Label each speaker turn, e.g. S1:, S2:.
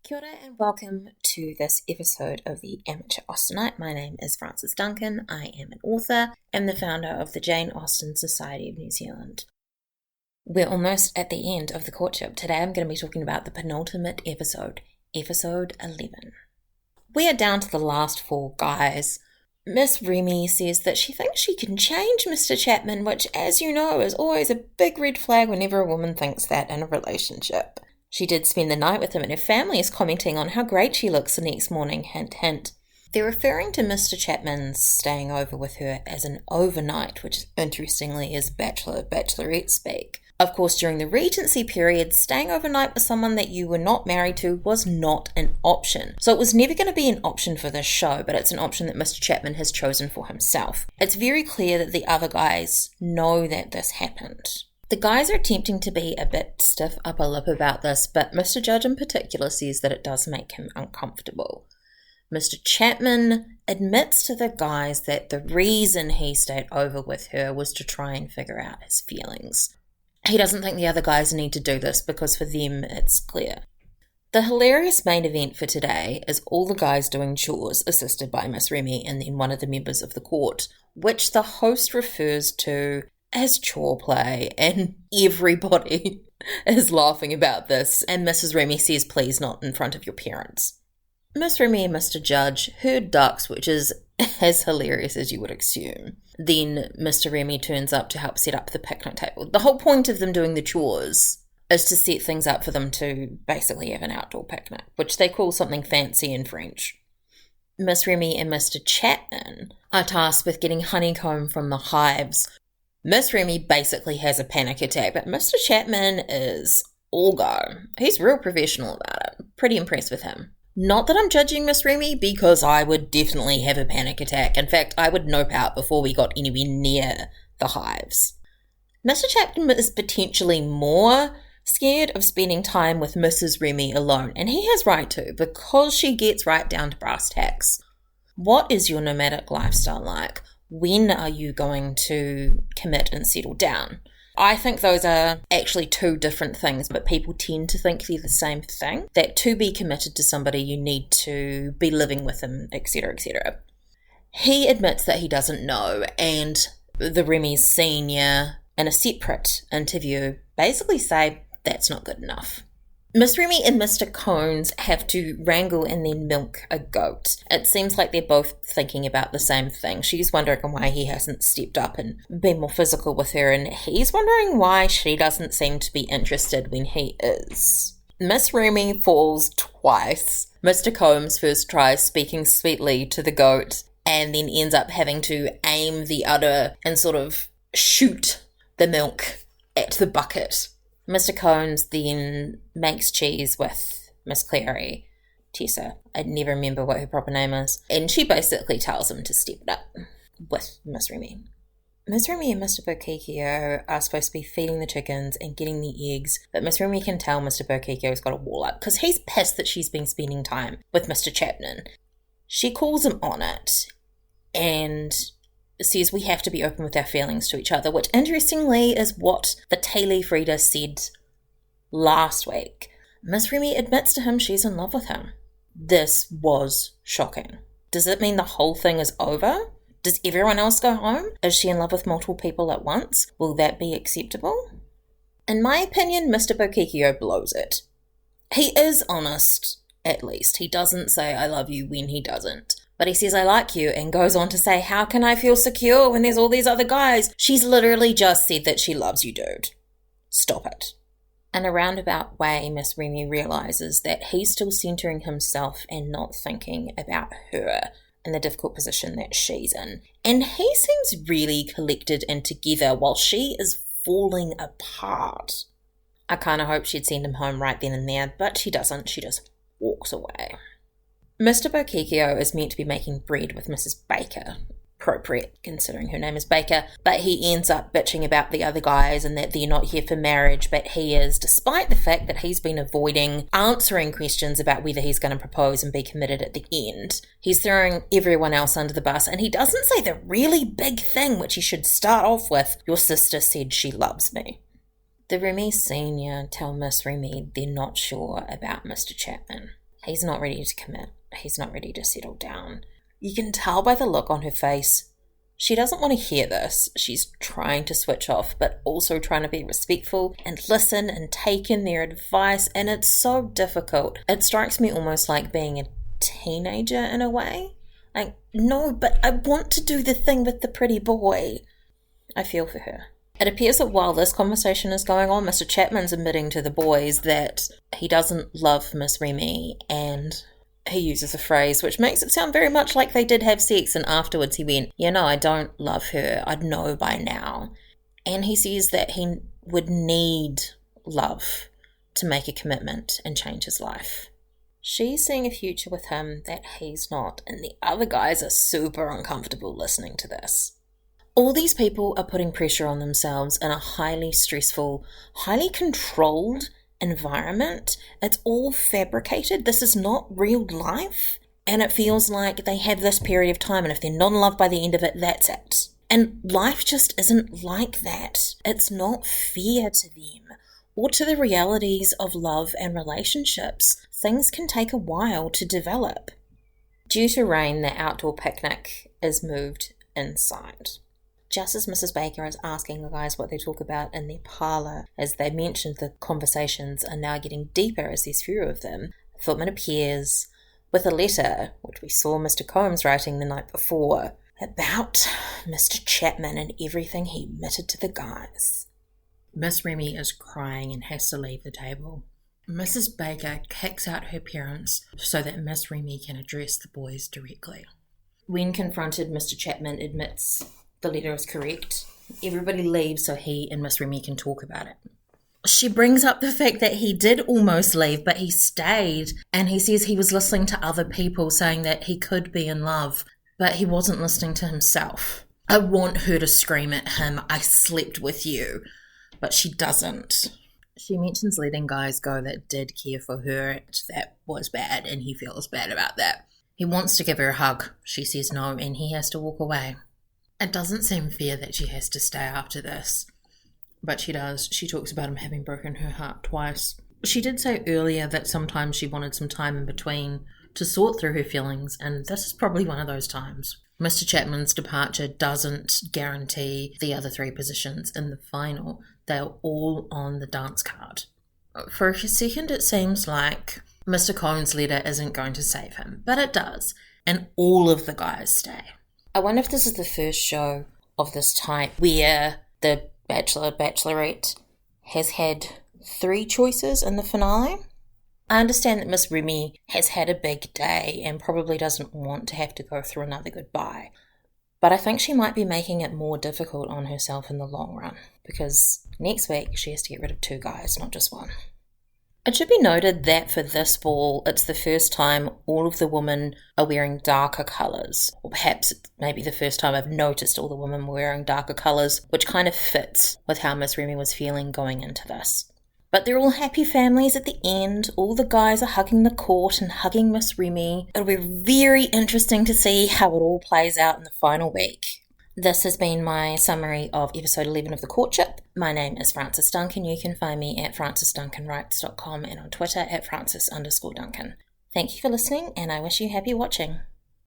S1: Kia ora and welcome to this episode of the Amateur Austenite. My name is Frances Duncan. I am an author and the founder of the Jane Austen Society of New Zealand. We're almost at the end of the courtship. Today I'm going to be talking about the penultimate episode, episode 11. We are down to the last four guys. Miss Remy says that she thinks she can change Mr. Chapman, which, as you know, is always a big red flag whenever a woman thinks that in a relationship. She did spend the night with him, and her family is commenting on how great she looks the next morning, hint, hint. They're referring to Mr. Chapman's staying over with her as an overnight, which interestingly is bachelorette speak. Of course, during the Regency period, staying overnight with someone that you were not married to was not an option. So it was never going to be an option for this show, but it's an option that Mr. Chapman has chosen for himself. It's very clear that the other guys know that this happened. The guys are attempting to be a bit stiff upper lip about this, but Mr. Judge in particular says that it does make him uncomfortable. Mr. Chapman admits to the guys that the reason he stayed over with her was to try and figure out his feelings. He doesn't think the other guys need to do this because for them it's clear. The hilarious main event for today is all the guys doing chores assisted by Miss Remy and then one of the members of the court, which the host refers to as chore play, and everybody is laughing about this, and Mrs. Remy says please not in front of your parents. Miss Remy and Mr. Judge herd ducks, which is as hilarious as you would assume. Then Mr. Remy turns up to help set up the picnic table. The whole point of them doing the chores is to set things up for them to basically have an outdoor picnic, which they call something fancy in French. Miss Remy and Mr. Chapman are tasked with getting honeycomb from the hives. Miss Remy basically has a panic attack, but Mr. Chapman is all go. He's real professional about it. Pretty impressed with him. Not that I'm judging Miss Remy, because I would definitely have a panic attack. In fact, I would nope out before we got anywhere near the hives. Mr. Chapman is potentially more scared of spending time with Mrs. Remy alone, and he has right to, because she gets right down to brass tacks. What is your nomadic lifestyle like? When are you going to commit and settle down? I think those are actually two different things, but people tend to think they're the same thing. That to be committed to somebody, you need to be living with them, etc., etc. He admits that he doesn't know, and the Remy's senior, in a separate interview, basically say that's not good enough. Miss Remy and Mr. Cones have to wrangle and then milk a goat. It seems like they're both thinking about the same thing. She's wondering why he hasn't stepped up and been more physical with her, and he's wondering why she doesn't seem to be interested when he is. Miss Remy falls twice. Mr. Combs first tries speaking sweetly to the goat and then ends up having to aim the udder and sort of shoot the milk at the bucket. Mr. Cones then makes cheese with Miss Clary, Tessa. I never remember what her proper name is. And she basically tells him to step it up with Miss Remy. Miss Remy and Mr. Bokikio are supposed to be feeding the chickens and getting the eggs, but Miss Remy can tell Mr. Bokikio's got a wall up because he's pissed that she's been spending time with Mr. Chapman. She calls him on it and says we have to be open with our feelings to each other, which interestingly is what the tea leaf reader said last week. Miss Remy admits to him she's in love with him. This was shocking. Does it mean the whole thing is over? Does everyone else go home? Is she in love with multiple people at once? Will that be acceptable? In my opinion, Mr. Bokikio blows it. He is honest, at least. He doesn't say I love you when he doesn't. But he says, I like you, and goes on to say, how can I feel secure when there's all these other guys? She's literally just said that she loves you, dude. Stop it. In a roundabout way, Miss Remy realises that he's still centering himself and not thinking about her in the difficult position that she's in. And he seems really collected and together while she is falling apart. I kind of hope she'd send him home right then and there, but she doesn't. She just walks away. Mr. Bokikio is meant to be making bread with Mrs. Baker. Appropriate, considering her name is Baker. But he ends up bitching about the other guys and that they're not here for marriage, but he is, despite the fact that he's been avoiding answering questions about whether he's going to propose and be committed at the end. He's throwing everyone else under the bus, and he doesn't say the really big thing, which he should start off with, your sister said she loves me. The Remy senior tell Miss Remy they're not sure about Mr. Chapman. He's not ready to commit. He's not ready to settle down. You can tell by the look on her face. She doesn't want to hear this. She's trying to switch off, but also trying to be respectful and listen and take in their advice, and it's so difficult. It strikes me almost like being a teenager in a way. Like, no, but I want to do the thing with the pretty boy. I feel for her. It appears that while this conversation is going on, Mr. Chapman's admitting to the boys that he doesn't love Miss Remy, and he uses a phrase which makes it sound very much like they did have sex, and afterwards he went, I don't love her, I'd know by now. And he says that he would need love to make a commitment and change his life. She's seeing a future with him that he's not, and the other guys are super uncomfortable listening to this. All these people are putting pressure on themselves in a highly stressful, highly controlled environment. It's all fabricated. This is not real life. And it feels like they have this period of time, and if they're not in love by the end of it, that's it. And life just isn't like that. It's not fair to them or to the realities of love and relationships. Things can take a while to develop. Due to rain, the outdoor picnic is moved inside. Just as Mrs. Baker is asking the guys what they talk about in their parlour, as they mentioned the conversations are now getting deeper as there's fewer of them, Footman appears with a letter, which we saw Mr. Combs writing the night before, about Mr. Chapman and everything he admitted to the guys. Miss Remy is crying and has to leave the table. Mrs. Baker kicks out her parents so that Miss Remy can address the boys directly. When confronted, Mr. Chapman admits the letter is correct. Everybody leaves so he and Miss Remy can talk about it. She brings up the fact that he did almost leave, but he stayed, and he says he was listening to other people saying that he could be in love, but he wasn't listening to himself. I want her to scream at him, "I slept with you," but she doesn't. She mentions letting guys go that did care for her. That was bad, and he feels bad about that. He wants to give her a hug. She says no, and he has to walk away. It doesn't seem fair that she has to stay after this, but she does. She talks about him having broken her heart twice. She did say earlier that sometimes she wanted some time in between to sort through her feelings, and this is probably one of those times. Mr. Chapman's departure doesn't guarantee the other three positions in the final. They're all on the dance card. For a second, it seems like Mr. Cohen's letter isn't going to save him, but it does, and all of the guys stay. I wonder if this is the first show of this type where the Bachelorette has had 3 choices in the finale. I understand that Miss Remy has had a big day and probably doesn't want to have to go through another goodbye. But I think she might be making it more difficult on herself in the long run, because next week she has to get rid of 2 guys, not just 1. It should be noted that for this ball, it's the first time all of the women are wearing darker colours. Or perhaps it may be the first time I've noticed all the women wearing darker colours, which kind of fits with how Miss Remy was feeling going into this. But they're all happy families at the end. All the guys are hugging the court and hugging Miss Remy. It'll be very interesting to see how it all plays out in the final week. This has been my summary of episode 11 of The Courtship. My name is Frances Duncan. You can find me at francesduncanwrites.com and on Twitter at Frances_Duncan. Thank you for listening, and I wish you happy watching.